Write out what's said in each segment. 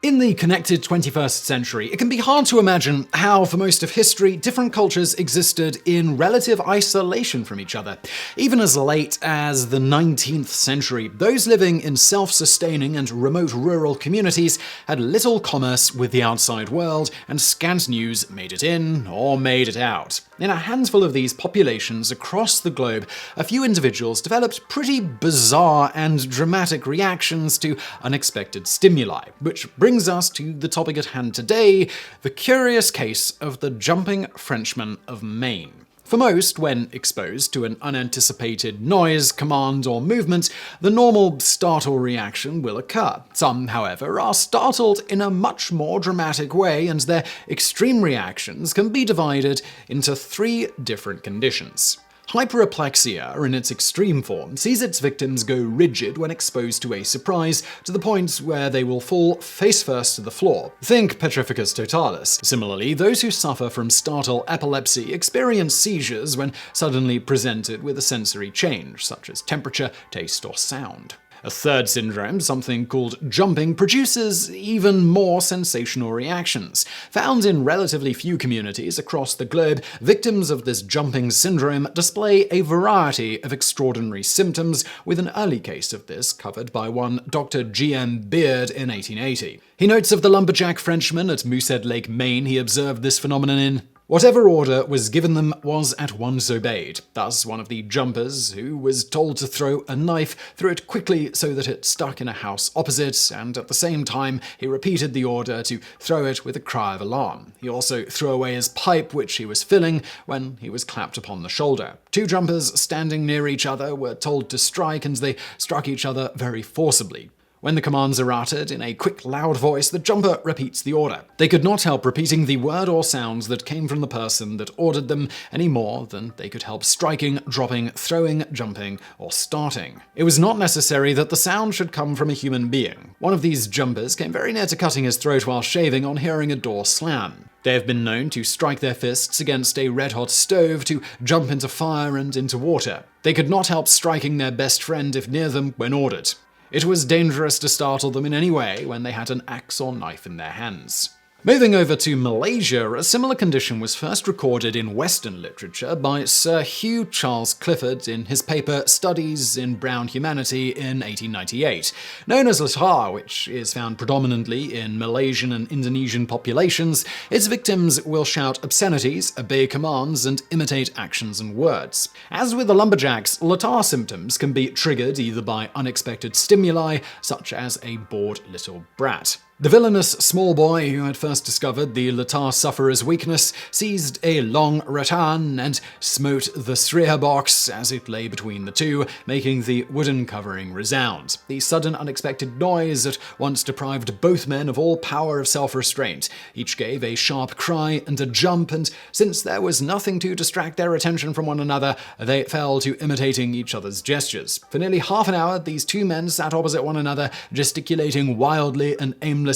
In the connected 21st century, it can be hard to imagine how, for most of history, different cultures existed in relative isolation from each other. Even as late as the 19th century, those living in self-sustaining and remote rural communities had little commerce with the outside world, and scant news made it in or made it out. In a handful of these populations across the globe, a few individuals developed pretty bizarre and dramatic reactions to unexpected stimuli, which brings us to the topic at hand today, the curious case of the jumping Frenchman of Maine. For most, when exposed to an unanticipated noise, command, or movement, the normal startle reaction will occur. Some, however, are startled in a much more dramatic way, and their extreme reactions can be divided into three different conditions. Hyperaplexia, in its extreme form, sees its victims go rigid when exposed to a surprise, to the point where they will fall face-first to the floor. Think petrificus totalis. Similarly, those who suffer from startle epilepsy experience seizures when suddenly presented with a sensory change, such as temperature, taste, or sound. A third syndrome, something called jumping, produces even more sensational reactions. Found in relatively few communities across the globe, victims of this jumping syndrome display a variety of extraordinary symptoms, with an early case of this covered by one Dr. G.M. Beard in 1880. He notes of the lumberjack Frenchmen at Moosehead Lake, Maine, he observed this phenomenon in whatever order was given them was at once obeyed. Thus, one of the jumpers, who was told to throw a knife, threw it quickly so that it stuck in a house opposite, and at the same time he repeated the order to throw it with a cry of alarm. He also threw away his pipe, which he was filling, when he was clapped upon the shoulder. Two jumpers standing near each other were told to strike, and they struck each other very forcibly. When the commands are uttered in a quick, loud voice, the jumper repeats the order. They could not help repeating the word or sounds that came from the person that ordered them any more than they could help striking, dropping, throwing, jumping, or starting. It was not necessary that the sound should come from a human being. One of these jumpers came very near to cutting his throat while shaving on hearing a door slam. They have been known to strike their fists against a red-hot stove, to jump into fire and into water. They could not help striking their best friend if near them when ordered. It was dangerous to startle them in any way when they had an axe or knife in their hands. Moving over to Malaysia, a similar condition was first recorded in Western literature by Sir Hugh Charles Clifford in his paper Studies in Brown Humanity in 1898. Known as latar, which is found predominantly in Malaysian and Indonesian populations, its victims will shout obscenities, obey commands, and imitate actions and words. As with the lumberjacks, latar symptoms can be triggered either by unexpected stimuli, such as a bored little brat. The villainous small boy who had first discovered the latar sufferer's weakness seized a long rattan and smote the Sriha box as it lay between the two, making the wooden covering resound. The sudden unexpected noise at once deprived both men of all power of self-restraint. Each gave a sharp cry and a jump, and since there was nothing to distract their attention from one another, they fell to imitating each other's gestures. For nearly half an hour, these two men sat opposite one another, gesticulating wildly and aimlessly,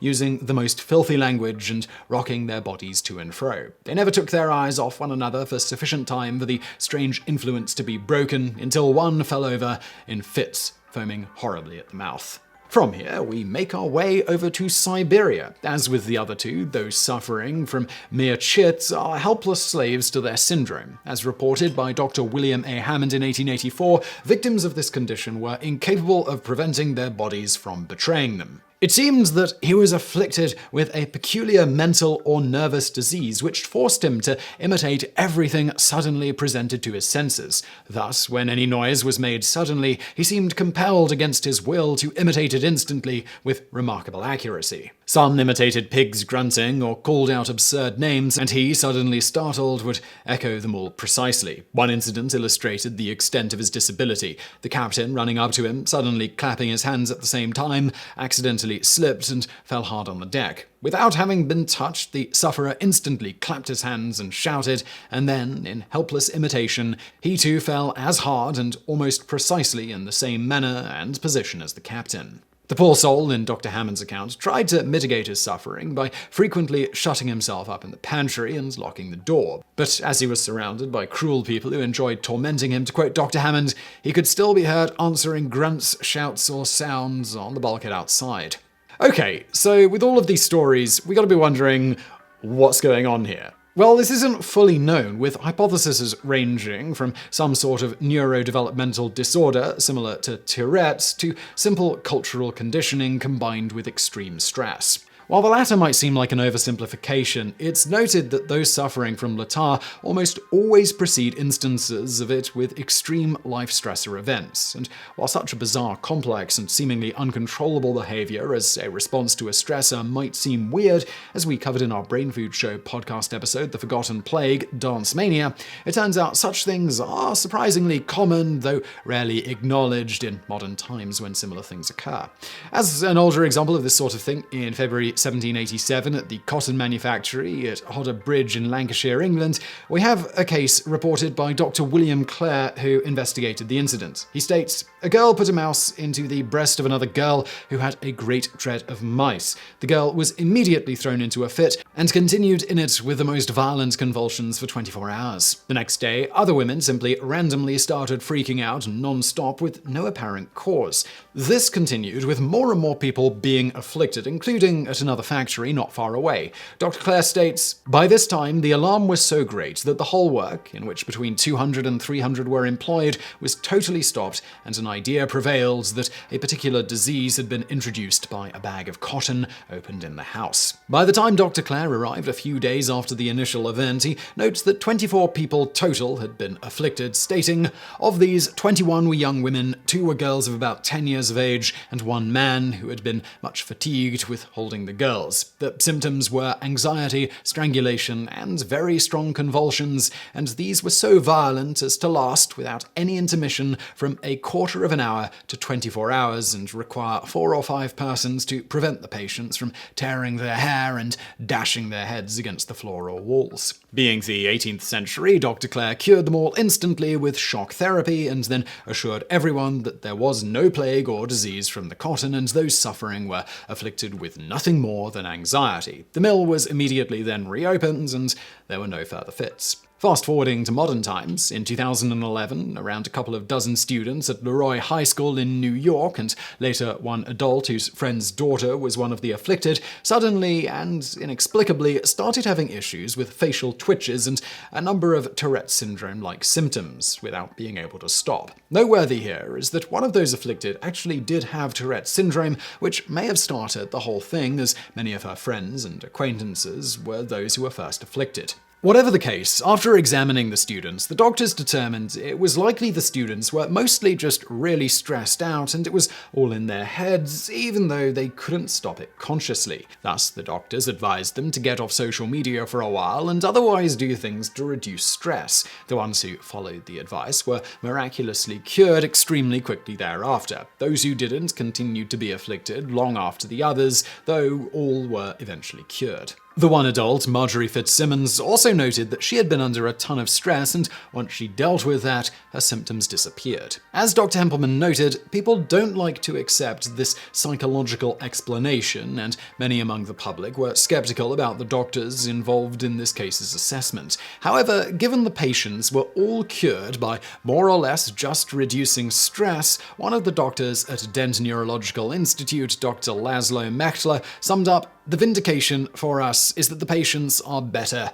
using the most filthy language and rocking their bodies to and fro. They never took their eyes off one another for sufficient time for the strange influence to be broken, until one fell over in fits, foaming horribly at the mouth. From here, we make our way over to Siberia. As with the other two, those suffering from mere chit are helpless slaves to their syndrome. As reported by Dr. William A. Hammond in 1884, victims of this condition were incapable of preventing their bodies from betraying them. It seems that he was afflicted with a peculiar mental or nervous disease which forced him to imitate everything suddenly presented to his senses. Thus, when any noise was made suddenly, he seemed compelled against his will to imitate it instantly with remarkable accuracy. Some imitated pigs grunting or called out absurd names, and he, suddenly startled, would echo them all precisely. One incident illustrated the extent of his disability. The captain, running up to him, suddenly clapping his hands at the same time, accidentally slipped and fell hard on the deck. Without having been touched, the sufferer instantly clapped his hands and shouted, and then, in helpless imitation, he too fell as hard and almost precisely in the same manner and position as the captain. The poor soul, in Dr. Hammond's account, tried to mitigate his suffering by frequently shutting himself up in the pantry and locking the door. But as he was surrounded by cruel people who enjoyed tormenting him, to quote Dr. Hammond, he could still be heard answering grunts, shouts, or sounds on the bulkhead outside. Okay, so with all of these stories, we gotta be wondering, what's going on here? Well, this isn't fully known, with hypotheses ranging from some sort of neurodevelopmental disorder, similar to Tourette's, to simple cultural conditioning combined with extreme stress. While the latter might seem like an oversimplification, it's noted that those suffering from Latar almost always precede instances of it with extreme life stressor events. And while such a bizarre, complex, and seemingly uncontrollable behavior as a response to a stressor might seem weird, as we covered in our Brain Food Show podcast episode, The Forgotten Plague, Dance Mania, it turns out such things are surprisingly common, though rarely acknowledged in modern times when similar things occur. As an older example of this sort of thing, in February 1787 at the cotton manufactory at Hodder Bridge in Lancashire, England, we have a case reported by Dr. William Clare, who investigated the incident. He states, "A girl put a mouse into the breast of another girl who had a great dread of mice. The girl was immediately thrown into a fit and continued in it with the most violent convulsions for 24 hours. The next day, other women simply randomly started freaking out non-stop with no apparent cause. This continued with more and more people being afflicted, including at another factory not far away. Dr. Clare states, by this time, the alarm was so great that the whole work, in which between 200 and 300 were employed, was totally stopped, and an idea prevailed that a particular disease had been introduced by a bag of cotton opened in the house." By the time Dr. Clare arrived a few days after the initial event, he notes that 24 people total had been afflicted, stating, "Of these, 21 were young women, 2 were girls of about 10 years of age, and 1 man who had been much fatigued with holding the girls. The symptoms were anxiety, strangulation, and very strong convulsions, and these were so violent as to last, without any intermission, from a quarter of an hour to 24 hours, and require 4 or 5 persons to prevent the patients from tearing their hair and dashing their heads against the floor or walls." Being the 18th century, Dr. Clare cured them all instantly with shock therapy, and then assured everyone that there was no plague or disease from the cotton, and those suffering were afflicted with nothing more than anxiety. The mill was immediately then reopened, and there were no further fits. Fast forwarding to modern times, in 2011, around a couple of dozen students at Leroy High School in New York, and later one adult whose friend's daughter was one of the afflicted, suddenly and inexplicably started having issues with facial twitches and a number of Tourette syndrome-like symptoms, without being able to stop. Noteworthy here is that one of those afflicted actually did have Tourette syndrome, which may have started the whole thing, as many of her friends and acquaintances were those who were first afflicted. Whatever the case, after examining the students, the doctors determined it was likely the students were mostly just really stressed out, and it was all in their heads, even though they couldn't stop it consciously. Thus, the doctors advised them to get off social media for a while and otherwise do things to reduce stress. The ones who followed the advice were miraculously cured extremely quickly thereafter. Those who didn't continued to be afflicted long after the others, though all were eventually cured. The one adult, Marjorie Fitzsimmons, also noted that she had been under a ton of stress, and once she dealt with that, her symptoms disappeared. As Dr. Hempelman noted, people don't like to accept this psychological explanation, and many among the public were skeptical about the doctors involved in this case's assessment. However, given the patients were all cured by more or less just reducing stress, one of the doctors at Dent Neurological Institute, Dr. Laszlo Mechtler, summed up, "The vindication for us is that the patients are better.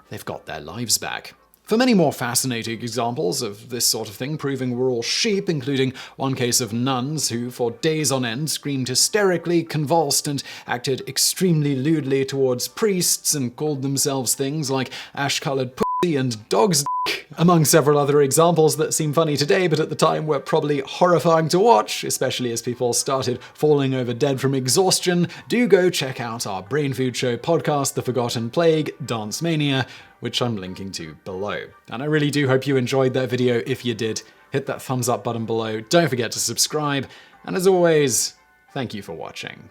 They've got their lives back." For many more fascinating examples of this sort of thing proving we're all sheep, including one case of nuns who for days on end screamed hysterically, convulsed, and acted extremely lewdly towards priests and called themselves things like ash-colored pussy and dog's dick, among several other examples that seem funny today but at the time were probably horrifying to watch, especially as people started falling over dead from exhaustion. Do go check out our Brain Food Show podcast, The Forgotten Plague, Dance Mania, which I'm linking to below. And I really do hope you enjoyed that video. If you did, hit that thumbs up button below. Don't forget to subscribe. And as always, thank you for watching.